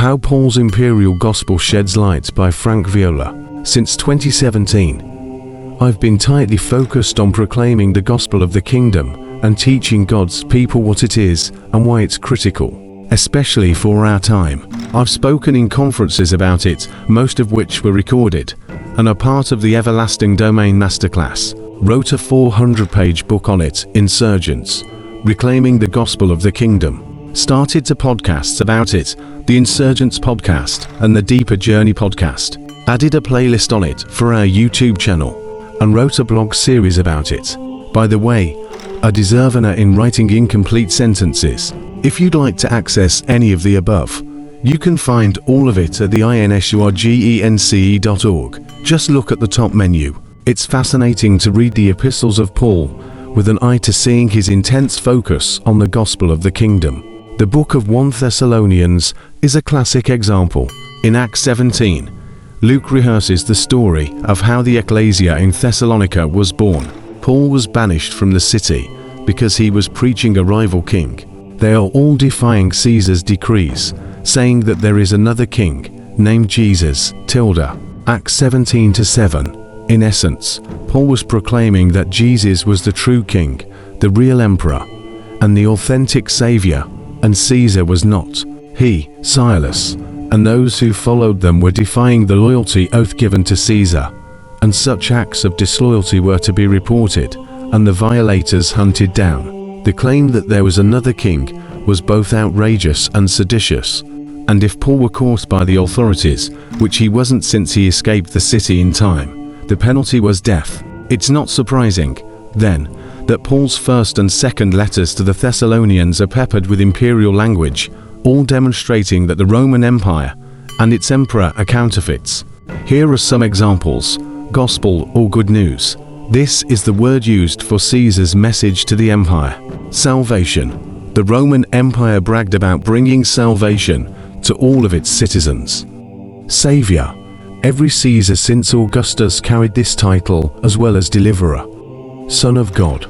How Paul's Imperial Gospel Sheds Light by Viola. Since 2017, I've been tightly focused on proclaiming the gospel of the kingdom and teaching God's people what it is and why it's critical, especially for our time. I've spoken in conferences about it, most of which were recorded, and are part of the Everlasting Domain Masterclass. Wrote a 400-page book on it, Insurgents, Reclaiming the Gospel of the Kingdom. Started to podcasts about it, the Insurgents podcast and the Deeper Journey podcast. Added a playlist on it for our YouTube channel, and wrote a blog series about it. By the way, I deserve an A in writing incomplete sentences. If you'd like to access any of the above, you can find all of it at the insurgence.org. Just look at the top menu. It's fascinating to read the epistles of Paul with an eye to seeing his intense focus on the gospel of the kingdom. The book of 1 Thessalonians is a classic example. In Acts 17, Luke rehearses the story of how the ecclesia in Thessalonica was born. Paul was banished from the city because he was preaching a rival king. They are all defying Caesar's decrees, saying that there is another king named Jesus, Acts 17-7. In essence, Paul was proclaiming that Jesus was the true king, the real emperor, and the authentic savior, and Caesar was not. He, Silas, and those who followed them were defying the loyalty oath given to Caesar, and such acts of disloyalty were to be reported, and the violators hunted down. The claim that there was another king was both outrageous and seditious, and if Paul were caught by the authorities, which he wasn't since he escaped the city in time, the penalty was death. It's not surprising, then, that Paul's first and second letters to the Thessalonians are peppered with imperial language, all demonstrating that the Roman Empire and its emperor are counterfeits. Here are some examples. Gospel or good news. This is the word used for Caesar's message to the empire. Salvation. The Roman Empire bragged about bringing salvation to all of its citizens. Savior. Every Caesar since Augustus carried this title, as well as deliverer. Son of God.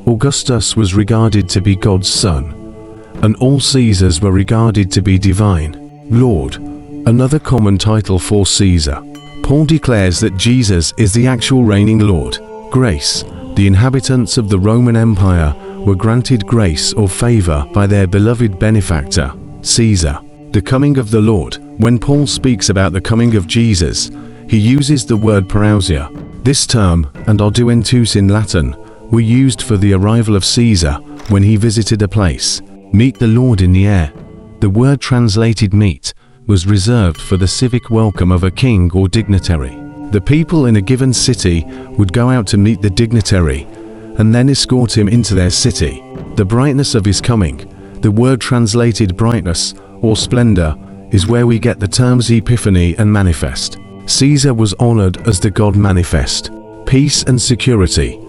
Augustus was regarded to be God's son, and all Caesars were regarded to be divine. Lord, another common title for Caesar. Paul declares that Jesus is the actual reigning Lord. Grace. The inhabitants of the Roman Empire were granted grace or favor by their beloved benefactor, Caesar. The coming of the Lord. When Paul speaks about the coming of Jesus, he uses the word parousia. This term, and auduentus in Latin, were used for the arrival of Caesar when he visited a place. Meet the Lord in the air. The word translated meet was reserved for the civic welcome of a king or dignitary. The people in a given city would go out to meet the dignitary and then escort him into their city. The brightness of his coming, the word translated brightness or splendor, is where we get the terms epiphany and manifest. Caesar was honored as the God manifest. Peace and security.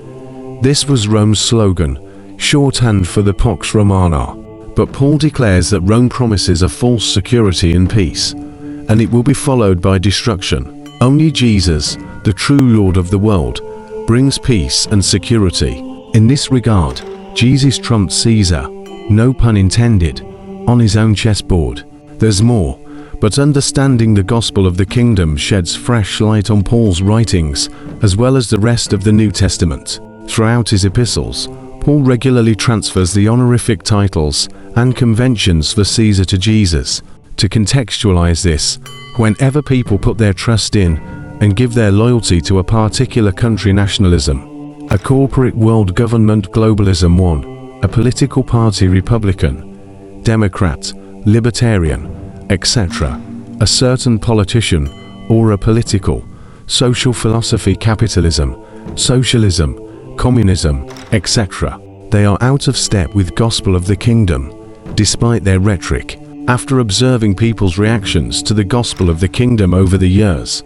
This was Rome's slogan, shorthand for the Pax Romana. But Paul declares that Rome promises a false security and peace, and it will be followed by destruction. Only Jesus, the true Lord of the world, brings peace and security. In this regard, Jesus trumped Caesar, no pun intended, on his own chessboard. There's more, but understanding the gospel of the kingdom sheds fresh light on Paul's writings, as well as the rest of the New Testament. Throughout his epistles, Paul regularly transfers the honorific titles and conventions for Caesar to Jesus. To contextualize this, whenever people put their trust in and give their loyalty to a particular country nationalism, a corporate world government globalism one, a political party Republican, Democrat, Libertarian, etc., a certain politician, or a political, social philosophy capitalism, socialism, communism, etc. They are out of step with gospel of the kingdom, despite their rhetoric. After observing people's reactions to the gospel of the kingdom over the years,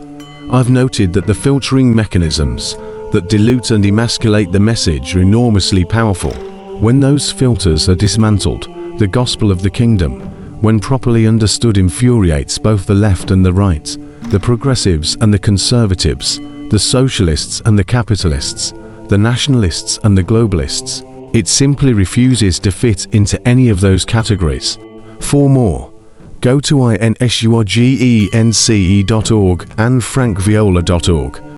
I've noted that the filtering mechanisms that dilute and emasculate the message are enormously powerful. When those filters are dismantled, the gospel of the kingdom, when properly understood, infuriates both the left and the right, the progressives and the conservatives, the socialists and the capitalists, the nationalists and the globalists. It simply refuses to fit into any of those categories. For more, Go to insurgence.org and frankviola.org.